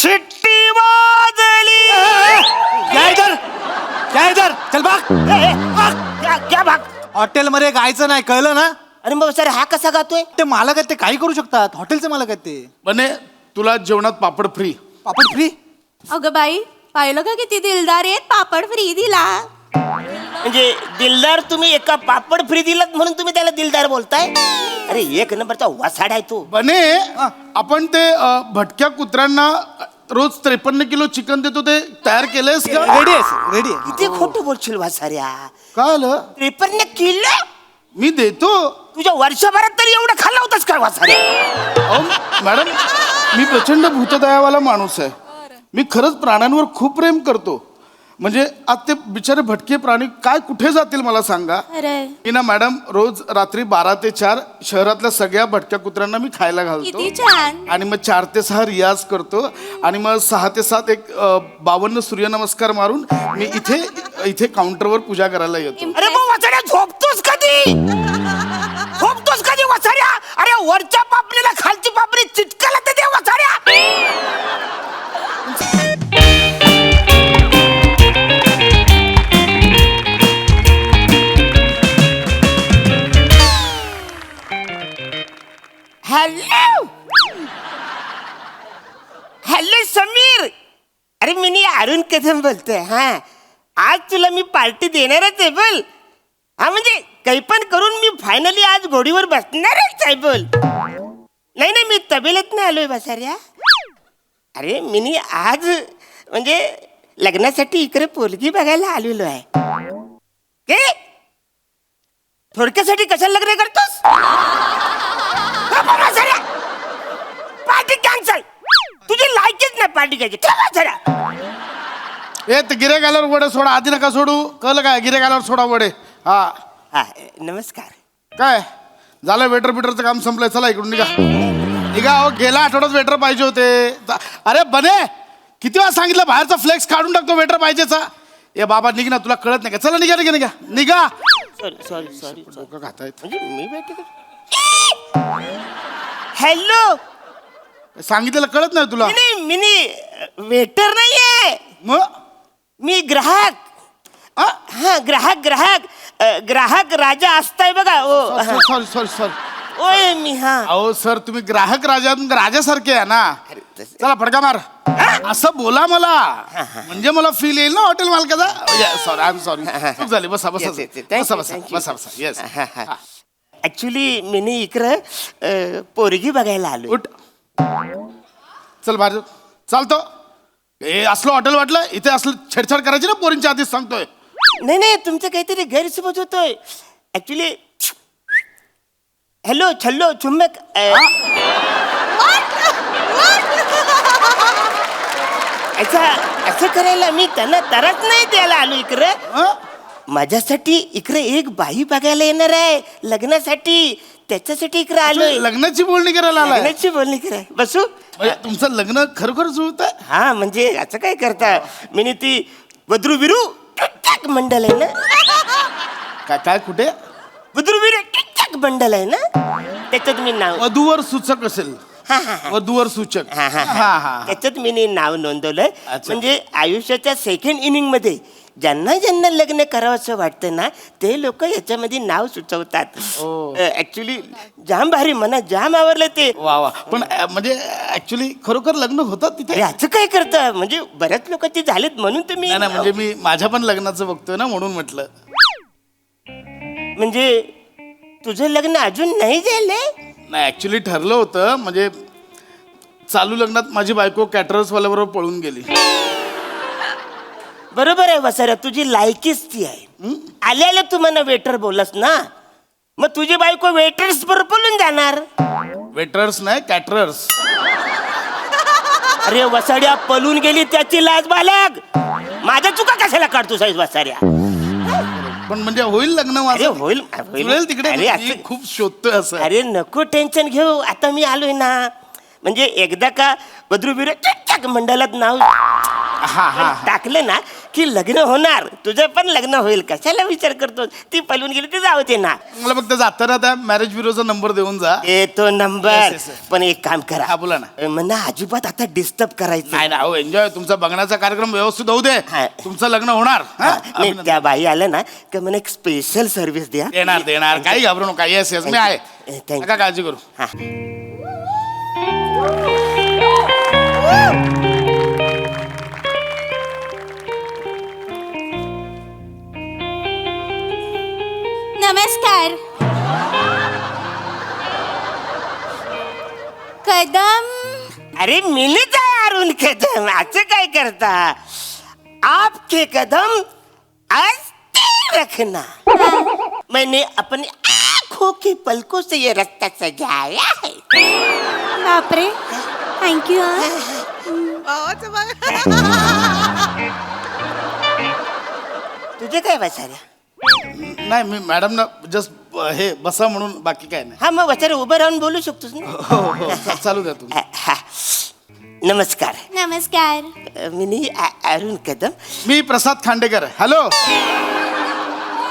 शिट्टी वाजली. क्या इधर चल भाग. क्या भाग. हॉटेल मध्ये गायचं नाही कळलं ना. अरे मग सर हा कसा गातोय. ते मालक आहेत ते काही करू शकतात. हॉटेलचे मालक आहेत ते. बने तुला जेवणात पापड फ्री. पापड फ्री. अगं बाई पाहिलं का किती दिलदार आहेत, पापड फ्री दिला. म्हणजे दिलदार तुम्ही एका पापड फ्री दिलात म्हणून तुम्ही त्याला दिलदार बोलताय. अरे एक नंबरचा वासाड आहे तू. बने आपण ते भटक्या कुत्र्यांना रोज 53 किलो चिकन देतो ते तयार केलंयस का? रेडी आहे रेडी आहे. किती खोटं बोलशील वासाऱ्या. काय आलं 53 किलो मी देतो. तुझ्या वर्षभरात तरी एवढं खाल्लं होतंस का वासाऱ्या. अहो, मॅडम मी प्रचंड भूतदयावाला माणूस आहे. मी खरंच प्राण्यांवर खूप प्रेम करतो. म्हणजे आज ते बिचारे भटके प्राणी काय कुठे जातील मला सांगा. अरे मी ना मॅडम रोज रात्री 12 ते 4 शहरातल्या सगळ्या भटक्या कुत्र्यांना मी खायला घालतो. किती छान. आणि मग 4 ते 6 रियाज करतो आणि मग 6 ते 7 एक 52 सूर्यनमस्कार मारून मी इथे काउंटरवर पूजा करायला येतो. अरे मग वासाऱ्या झोपतोस कधी. झोपतोस कधी वासाऱ्या. अरे वरच्या पापणीला खालची पापणी चिटकायला तर दे वासाऱ्या. Hello hello Sameer. अरे मी अरुण कदम बोलतोय. हा आज तुला मी पार्टी देणारच आहे बोल. हा म्हणजे काही पण करून मी फायनली आज घोडीवर बसणारच आहे बोल. नाही मी तबेल्यात नाही आलोय बसाऱ्या. अरे मी आज म्हणजे लग्नासाठी इकडे पोरगी बघायला आलेलो आहे. के थोडक्यासाठी कशाला लग्न करतोस. Party cancel. तुझी लायकीच नाही पार्टी घ्यायची. ए ते गिरे गाल्यावर वडे सोडा आधी नका सोडू. कळलं काय गिरे गाल्यावर सोडा वडे. हा हा नमस्कार. काय झालं वेटर बिटरचं काम संपलंय. चला इकडून निघा निघा. अहो गेल्या आठवड्यात वेटर पाहिजे होते. अरे बने किती वेळा सांगितलं बाहेरचा फ्लेक्स काढून टाकतो वेटर पाहिजेचा. ए बाबा निघ ना तुला कळत नाही का. चला निघा निघा निघा निघा. सॉरी डोकं खातायत. म्हणजे मी भेटतो. हॅलो. सांगितलेलं कळत नाही तुला. मिनी वेटर नाहीये. मग मी ग्राहक. हा ग्राहक राजा असताय बघा. ओ सॉरी सॉरी सॉरी. ओय मी हा. अहो सर तुम्ही ग्राहक राजासारखे आहे ना. चला फडका मार. असं बोला मला म्हणजे मला फील येईल ना हॉटेल मालकाचा. Sorry I am sorry. चूक झाली. बसा बसा बसा बसा बसा बसा. येस ऍक्च्युली मी इकडं पोरगी बघायला आलो. उठ चल बाहेर चालतो. हे असलं हॉटेल वाटलं इथे असलं छेडछाड करायची ना पोरींच्या आधीच सांगतोय. नाही तुमचं काहीतरी गैरसमज होतोय. ऍक्च्युली हॅलो छल्लो चुंबक. असं करायला मी त्यांना तरच नाही द्यायला आलो इकडं. माझ्यासाठी इकडे एक बाई बघायला येणार आहे लग्नासाठी. त्याच्यासाठी इकडे आलोय. लग्नाची बोलणी करायला आलाय. लग्नाची बोलणी कराय. बसू. म्हणजे तुमचं लग्न खरोखर जुळत आहे. हा म्हणजे असं काय करता. मी ती वद्रू बिरू मंडल आहे ना. काय कुठे वद्रू बिरू मंडल आहे ना. त्याच्यात मी नाव वधूवर सूचक असेल. वधूवर सूचक. त्याच्यात मी नाव नोंदवलंय. अच्छा. म्हणजे आयुष्याच्या सेकंड इनिंग मध्ये ज्यांना ज्यांना लग्न करावंसं वाटतं ना ते लोक याच्यामध्ये नाव सुचवतात. ऍक्च्युली जाम भारी मना जाम आवडलं ते. वा वा. पण म्हणजे ऍक्च्युली खरोखर लग्न होतात तिथे. असं काय करतं म्हणजे बऱ्याच लोकांची झालेत म्हणून तुम्ही. नाही म्हणजे मी माझ्या पण लग्नाचं बघतोय ना म्हणून म्हटलं. म्हणजे तुझं लग्न अजून नाही झालंय. नाही ऍक्च्युली ठरलं होतं. म्हणजे चालू लग्नात माझी बायको कॅटरर्स वाल्याबरोबर पळून गेली. बरोबर आहे वसाऱ्या तुझी लायकीच ती आहे. आल्याला तू मला वेटर बोलस ना मग तुझी बायको वेटर्स बरोबर बोलून जाणार. वेटर्स नाही कॅटरर्स. अरे वसाड्या पळून गेली त्याची लाज बालक. माझ्या चुका कशाला काढतो साईज वसाऱ्या. पण म्हणजे होईल लग्न अरे माझं. होईल जुळेल तिकडे. अरे मी असं- खूप शोधतोय असं. अरे नको टेन्शन घेऊ. आता मी आलोय ना म्हणजे एकदा का बद्रू बिरू मंडळात नाव टाकलं ना की लग्न होणार, तुझं पण लग्न होईल. कशाला विचार करतो? ती पळून गेली ते जाऊ दे ना. मला फक्त जाताना त्या मॅरेज ब्युरोचा नंबर देऊन जा. तो नंबर. Yes, yes, yes. पण एक काम करा. हा, बोला ना. मला अजिबात आता डिस्टर्ब करायचं नाही ना, हो एन्जॉय. तुमचा बघण्याचा कार्यक्रम व्यवस्थित होऊ दे. हा. तुमचं लग्न होणार. हा? नाही, त्या बाई आल्या ना की मला एक स्पेशल सर्व्हिस द्या. देणार काही घाबरू नका. येस मी आहे. Thank you. नका काळजी करू. हा. नमस्कार. कदम. अरे मिलीच आहे अरुण कदम. असं काय करता? आपके कदम आस्ते रखना. मैंने अपनी आंखों की पलकों से ये रास्ता सजाया है. बापरे, थँक्यू. तुझे काय वचारे? नाही मी मॅडम ना जस्ट हे बसा म्हणून, बाकी काय नाही. हा, मग वचारे उभं राहून बोलू शकतोस ना. हो चालू द्या तुम्ही. हा. नमस्कार. नमस्कार. मी अरुण कदम. मी प्रसाद खांडेकर. हॅलो.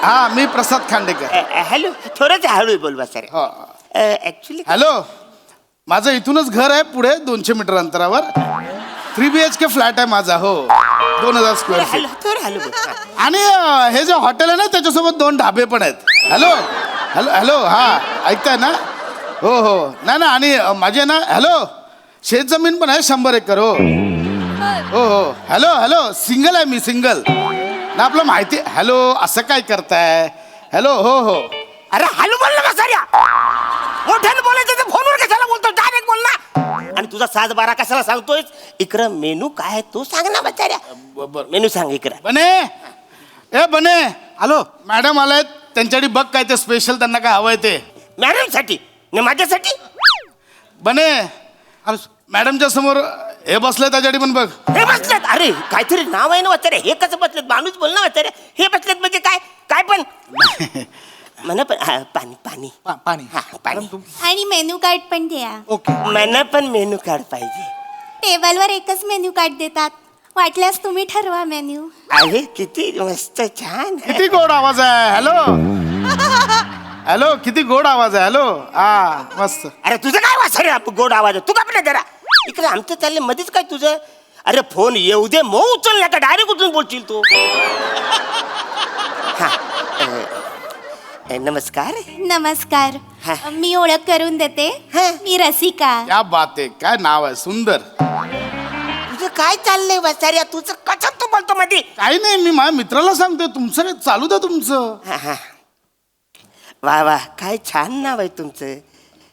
हा मी प्रसाद खांडेकर. हॅलो. थोडंच हळू बोल वचारे. हो. Actually hello. माझं इथूनच घर आहे पुढे 200 मीटर अंतरावर. 3 BHK फ्लॅट आहे माझा. हो 2000 स्क्वेअर फीट. हॅलो, थोडं हॅलो बोल. हा. आणि हे जे हॉटेल आहे ना त्याच्यासोबत 2 ढाबे पण आहेत. Hello hello hello. हा ऐकताय ना? हो नाही ना. आणि माझे ना हॅलो शेत जमीन पण आहे 100 एकर. हो हॅलो सिंगल आहे मी, सिंगल ना. आपलं माहिती. हॅलो असं काय करताय? हॅलो हो. अरे हॅलो बोल ना वचाऱ्या. मोठ्यानं बोलायचं तर फोनवर कशाला बोलतो? डायरेक्ट बोल ना. आणि तुझा 7-12 कशाला सांगतोय? इकडं मेनू काय आहे तो सांग ना वचाऱ्या. मेनू सांग इकडं. बने. हॅलो. मॅडम आलायत, त्यांच्यासाठी बघ काय ते स्पेशल, त्यांना काय हवंय ते. मॅडम साठी न माझ्यासाठी. बने मॅडमच्या समोर हे बसले त्याच्यासाठी पण बघ. हे बसलेत. अरे काहीतरी नाव आहे ना वचारे. हे कसं बसलेत? माणूस बोल ना वचारे. हे बसलेत म्हणजे काय पण म्हणा. पण हा, पाणी. पाणी. हा, पाणी. आणि मेनू कार्ड पण द्या. ओके. मला पण मेनू कार्ड पाहिजे. टेबलवर एकच मेन्यू कार्ड देतात. वाटल्यास तुम्ही ठरवा मेन्यू. अरे किती मस्त छान. किती गोड आवाज आहे. हॅलो किती गोड आवाज आहे. हॅलो हा मस्त. अरे तुझं काय वासरे गोड आवाज आहे? तू का आपल्या जरा इकडे आमचं चाललंय मध्येच काय तुझं? अरे फोन येऊ दे, मग उचल का डायरेक्ट उचलून बोलशील तू. हा. नमस्कार. नमस्कार. हा. मी ओळख करून देते. हा. मी रसिका. क्या बात आहे. काय नाव आहे सुंदर. तुझं काय चाललंय वाचार्या? तुझं कसं तू बोलतो मध्ये? काही नाही, मी माझ्या मित्राला सांगतोय. तुमचं काय चालू द्या तुमचं. हा. वा काय छान नाव आहे तुमचं.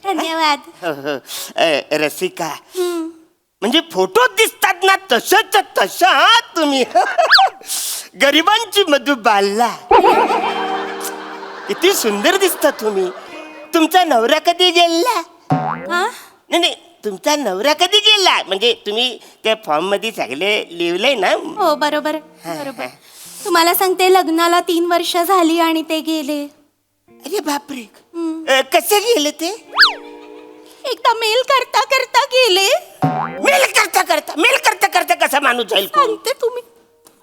धन्यवाद. हो. रसिका म्हणजे फोटोत दिसतात ना तशा तुम्ही. गरिबांची मधुबाला. किती सुंदर दिसता तुम्ही. तुमचा नवरा कधी गेला? हा? नाही तुमचा नवरा कधी गेला? म्हणजे तुम्ही त्या फॉर्म मध्ये सगळे लिहिलंय ना. हो बरोबर. तुम्हाला सांगते, लग्नाला 3 वर्ष झाली आणि ते गेले. अरे बापरे. कसे गेले ते? एकदा मेल करता करता गेले. मेल करता कसा माणूस जाईल? सांगते, तुम्ही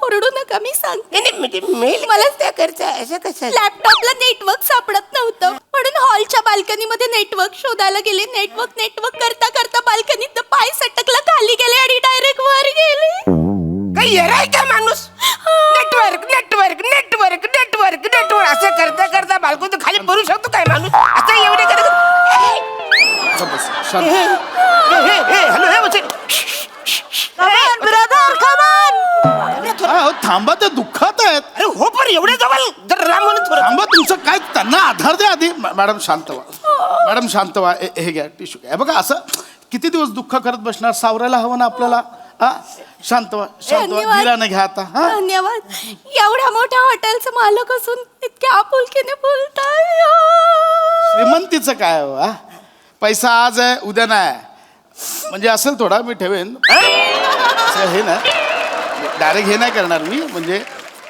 ओरडू नका, मी सांगते. नाही म्हणजे मेल मला त्या करता असं कसं? लॅपटॉपला नेटवर्क सापडत नव्हतं म्हणून हॉलच्या बाल्कनी मध्ये नेटवर्क शोधायला गेले. नेटवर्क करता करता बाल्कनीत पाय सटकला, खाली गेले आणि डायरेक्ट वर गेले. काही येराय का माणूस? नेटवर्क असं करता करता बालकोत खाली पडू शकतो काय माणूस? आता एवढे करत. बस, शांत. हॅलो हो, थांबा, ते दुःखात आहेत. अरे हो, पण एवढे जवळ जर राम म्हणून थोडं थांबा, तुमचं काय, त्यांना आधार द्या आधी. मॅडम शांत व्हा. हे घ्या टिश्यू. हे बघा, असं किती दिवस दुःख करत बसणार? सावरायला हवं ना आपल्याला. शांत व्हा. धन्यवाद. धीराने घ्या आता. धन्यवाद. एवढ्या मोठ्या हॉटेलचं मालक असून इतक्या आपुलकीने बोलताय. श्रीमंतीचं काय हो? पैसा आज आहे, उद्या नाही. म्हणजे असेल थोडा, मी ठेवेन. हे ना डायरेक्ट हे नाही करणार मी. म्हणजे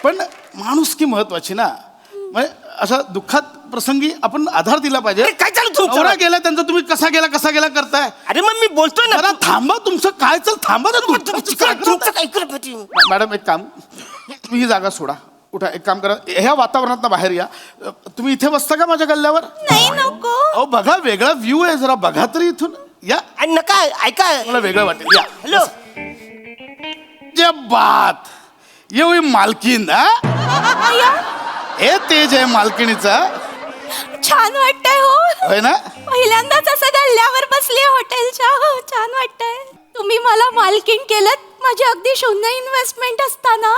पण माणुसकी महत्वाची ना. म्हणजे असं दुःखात प्रसंगी आपण आधार दिला पाहिजे. अरे, काय चालू तुमचं? नवरा गेला त्यांचा, तुम्ही कसा गेला करताय. अरे मग मी बोलतोय ना. जरा थांबा, तुमचं काय थांबा ना तुमचं काय करत होती? मॅडम एक काम, तुम्ही ही जागा सोडा, उठा, एक काम करा, ह्या वातावरणात बाहेर या. तुम्ही इथे बसता का माझ्या गल्ल्यावर? नाही नको. अहो बघा, वेगळा व्ह्यू आहे, जरा बघा तरी इथून या. आणि नका ऐका. मला वेगळं वाटेल, या. हॅलो. जे बात ये हुई मालकीन. अय्या, हे तेज आहे मालकिणीचा, छान वाटतंय हो. होय ना? पहिल्यांदाच असं गल्ल्यावर बसले हॉटेलच्या. हो, छान वाटतंय. तुम्ही मला मालकीण केलं, माझी अगदी शून्य इन्व्हेस्टमेंट असताना.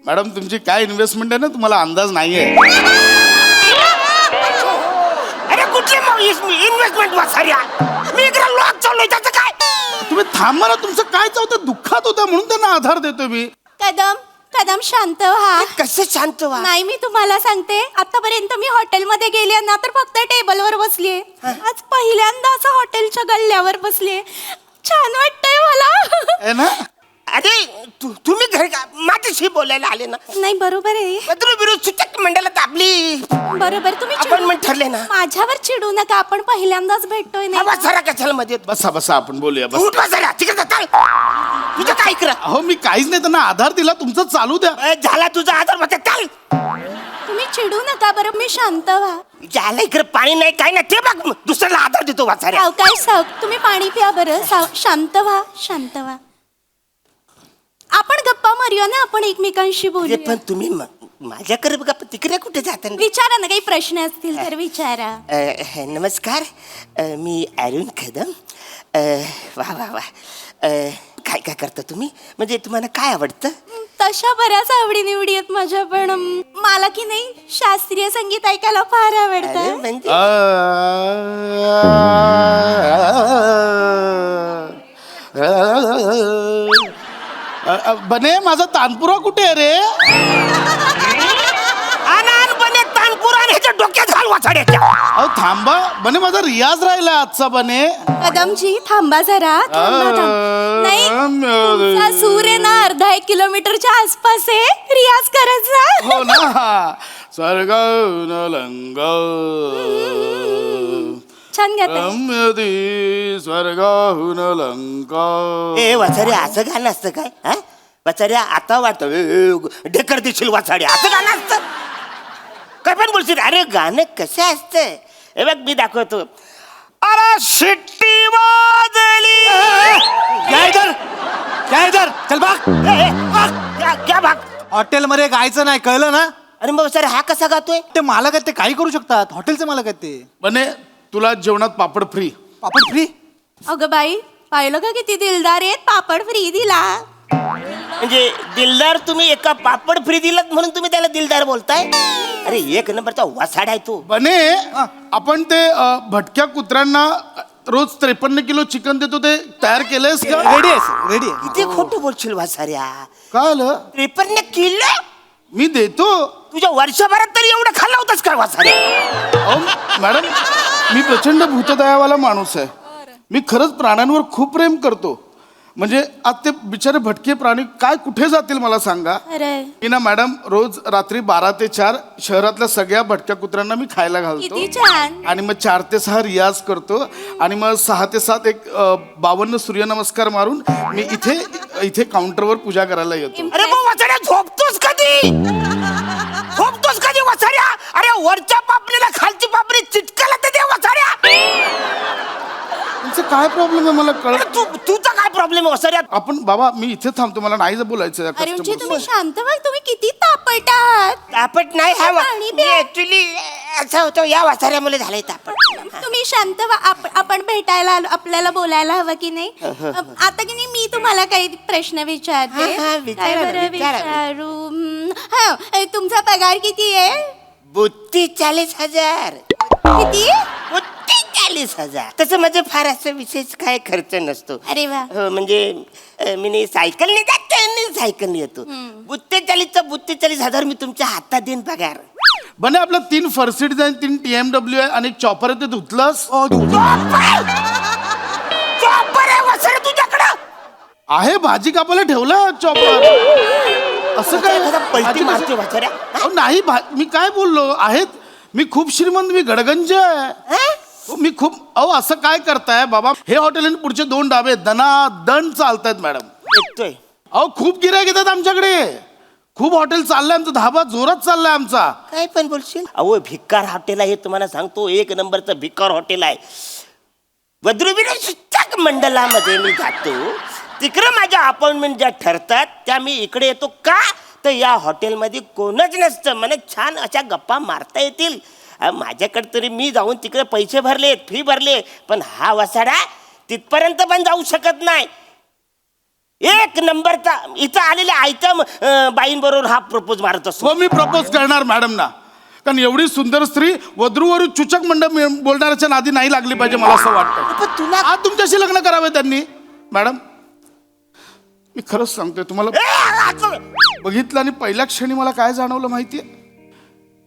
मॅडम तुमची काय इन्व्हेस्टमेंट आहे ना, तुम्हाला अंदाज नाहीये. अरे कुठली इन्व्हेस्टमेंट वाचार्या? मी इकडे लॉक चाललोय, त्याचं काय? तुम्ही थांबा ना, तुमचं काय होतं, दुःखात होतं म्हणून त्यांना आधार देतोय मी. कदम शांत व्हा. कसं शांत व्हा? नाही, मी तुम्हाला सांगते, आतापर्यंत मी हॉटेलमध्ये गेले ना तर फक्त टेबलवर बसलीये. आज पहिल्यांदा असं हॉटेलच्या गल्ल्यावर बसलीये. छान वाटतंय मला. आहे ना? अरे तुम्ही घरी माझ्याशी बोलायला आले ना. नाही, बरोबर आहे. पत्र विरोध सूचक मंडळात आपली बरोबर, तुम्ही अपॉइंटमेंट ठरले ना. माझ्यावर चिडू नका, आपण पहिल्यांदाच भेटतोय ना. वाचारा कशाला मध्ये बसा बसा, आपण बोलूया. बस. उठ वाचारा, तिकडे जाता. तुझं काय करा? अहो मी काहीच नाही, त्यांना आधार दिला, तुमचं चालू द्या. झाला तुझा आधार वाचा, चाल. तुम्ही चिडू नका बरं, मी शांत व्हा. झालं इकडे पाणी नाही काय नाही, ते बघ दुसऱ्याला आधार देतो वाचाऱ्या. सावकाश तुम्ही पाणी प्या बरं. शांत व्हा, शांत व्हा. आपण गप्पा मारूया ना, आपण एकमेकांशी बोलूया. पण तुम्ही माझ्याकडे बघा, तिकडे कुठे जाता? विचारा ना, काही प्रश्न असतील तर विचारा. नमस्कार, मी अरुण कदम. वा वा वा. काय काय करता तुम्ही? म्हणजे तुम्हाला काय आवडतं? तशा बऱ्याच आवडीनिवडी आहेत माझ्या, पण मला की नाही शास्त्रीय संगीत ऐकायला फार आवडतं. म्हणजे बने, माझा तानपुरा कुठे आहे रे? अनानपणे तानपूर आणि ह्याच्या डोक्यात घाल वाचाड्याच्या. अहो थांबा बने, माझा रियाज राहिला आजचा. बने कदमजी थांबा जरा, थांबा. नाही, तुमचा सूर आहे ना 1.5 किलोमीटरच्या आसपास आहे. रियाज करत जा. हो ना. स्वर्ग लंग छान गाताय. स्वर्गाहून लंका. ए वाचाड्या, असं गाणं असतं काय? हा वाचाड्या, आता वाटतं ढेकर देशील वाचाड्या, असं गाणं असतं काय? पण बोलशील. अरे गाणं कसं असतं हे बघ, मी दाखवतो. अरे शिट्टी वाजली. काय इधर चल भाग. क्या भाग? हॉटेल मध्ये गायचं नाही, कळलं ना? अरे मग सर हा कसा गातोय? ते मालक आहेत, ते काही करू शकतात. हॉटेलचे मालक आहेत ते. बने, तुला जेवणात पापड फ्री. पापड फ्री? अगं बाई, पाहिलं का किती दिलदार आहेत, पापड फ्री दिला. म्हणजे दिलदार तुम्ही एका पापड फ्री दिलात म्हणून तुम्ही त्याला दिलदार बोलताय? अरे एक नंबरचा वासाड आहे तो. बने, आपण ते भटक्या कुत्र्यांना रोज 53 किलो चिकन देतो, ते तयार केलंयस का? रेडी आहे, रेडी आहे. किती खोटं बोलशील वासाऱ्या. काय आलं? 53 किलो मी देतो. तुझ्या वर्षभरात तरी एवढं खाल्लं होतंस का वासाऱ्या? अहो मॅडम, मी प्रचंड भूतदयावाला माणूस आहे. मी खरंच प्राण्यांवर खूप प्रेम करतो. म्हणजे आज ते बिचारे भटके प्राणी काय कुठे जातील मला सांगा. अरे मी ना मॅडम रोज रात्री 12 ते 4 शहरातल्या सगळ्या भटक्या कुत्र्यांना मी खायला घालतो. किती छान. आणि मग 4 ते 6 रियाज करतो. आणि मग 6 ते 7 एक 52 सूर्यनमस्कार मारून मी इथे काउंटरवर पूजा करायला येतो. अरे मग वाचाड्या झोपतोस कधी? झोपतोस कधी वाचाड्या? अरे वरच्या पापणीला खालची पापणी चिटकायला तर दे वाचाड्या. तुमचं काय प्रॉब्लेम आहे मला कळत. तुझा काय प्रॉब्लेम आहे वाचाड्या? आपण बाबा, मी इथे थांबतो, मला नाही बोलायचं. अरे म्हणजे तुम्ही शांत व्हा, तुम्ही किती तापट आहात. तापट नाही हा पाणी प्या. ऍक्च्युली असं होतं, या वाचाऱ्यामुळे झालंय तापट. तुम्ही शांत व्हा. आपण भेटायला आलो, आपल्याला बोलायला हवं की नाही? आता की नाही मी तुम्हाला काही प्रश्न विचारते. हा, विचारा काय ना, बरं विचारा. विचारू? हा, तुमचा पगार किती आहे? 42,000. किती? 42,000. तसं म्हणजे फार असं विशेष काय खर्च नसतो. अरे वा. हो, म्हणजे मी सायकलने जाते आणि सायकलने येतो. 42,000 मी तुमच्या हातात देईन पगार. बने, आपलं 3 फर्सिट आहे, 3 TMW आहे आणि एक चॉपर आहे, ते धुतलंस? चॉपर आहे वसर तुझ्याकडं? आहे, भाजी कापायला ठेवलं चॉपर. असं काय? पलटी मारते वाचाऱ्या. अहो, नाही मी काय बोललो आहेत. मी खूप श्रीमंत, मी गडगंज आहे. हो, मी खूप अहो असं काय करताय बाबा. हे हॉटेल आणि पुढचे 2 डाबे दण चालतायत मॅडम. येतोय. अहो खूप गिऱ्हाईक येतात आमच्याकडे. खूप हॉटेल चाललंय आमचं, धाबा जोरात चाललाय आमचा. काय पण बोलशील. अहो भिकार हॉटेल आहे तुम्हाला सांगतो, 1 नंबरचं भिकार हॉटेल आहे. वद्रुविने शिक्षक मंडळामध्ये मी जातो, तिकडं माझ्या अपॉइंटमेंट ज्या ठरतात त्या मी इकडे येतो. का तर या हॉटेलमध्ये कोणच नसतं, मला छान अशा गप्पा मारता येतील. माझ्याकडे तरी मी जाऊन तिकडे पैसे भरले, फी भरले, पण हा वसाडा तिथपर्यंत पण जाऊ शकत नाही. 1 नंबरचा इथं आलेल्या आयटम बाईंबरोबर हा प्रपोज मारत असतो. हो मी प्रपोज करणार मॅडम ना, कारण एवढी सुंदर स्त्री वधूवरून चुचक बोलणाऱ्याच्या नादी नाही लागली पाहिजे मला असं वाटतं. पण तुला आज तुमच्याशी लग्न करावे त्यांनी. मॅडम मी खरंच सांगतोय तुम्हाला, बघितलं आणि पहिल्या क्षणी मला काय जाणवलं माहितीये,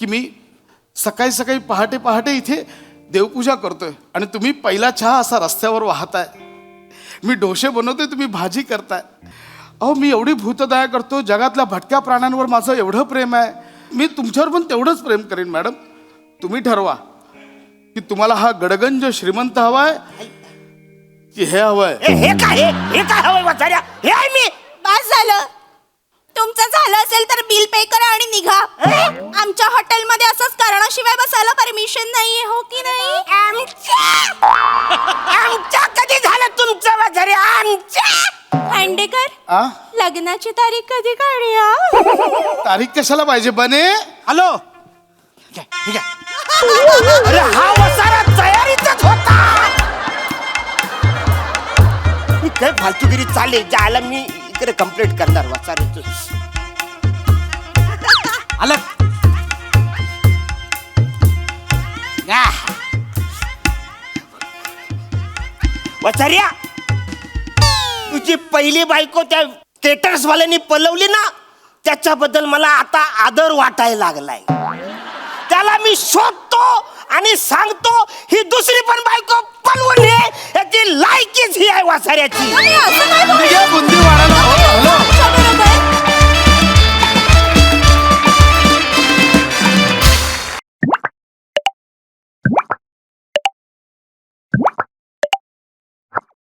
की मी सकाळी सकाळी पहाटे पहाटे इथे देवपूजा करतोय आणि तुम्ही पहिला चहा असा रस्त्यावर वाहताय. मी डोसे बनवतोय, तुम्ही भाजी करताय. अहो मी एवढी भूतदया करतो, जगातल्या भटक्या प्राण्यांवर माझं एवढं प्रेम आहे. मी तुमच्यावर पण तेवढंच प्रेम करेन मॅडम. तुम्ही ठरवा की तुम्हाला हा गडगंज श्रीमंत हवाय की हे हवंय. हे काय हवंय वसाड्या, हे आहे मी. बस झालं. तुमचं झालं असेल तर बिल पे करा आणि निघा. आमच्या हॉटेलमध्ये असंच करण्याशिवाय बसायला परमिशन नाहीये, हो की नाही? आमच्या कधी झालं तुमचं वसाड्या, आमच्या. खांडेकर, आ लग्नाची तारीख कधी काढूया? तारीख कशाला पाहिजे बने. हॅलो. अरे हा वसाडा तयारीतच होता. मी काय फालतूगिरी चालले, ज्याला मी इकडे कंप्लीट करणार वसाड्याचं. आलं. वसाड्या, तुझी पहिली बायको त्या केटर्स वाल्यांनी पलवली ना, त्याच्याबद्दल मला आता आदर वाटायला लागलाय. त्याला मी शोधतो आणि सांगतो ही दुसरी पण बायको पलवून याची लायकीच ही आहे वासाऱ्याची. असं काय बोलता? निघा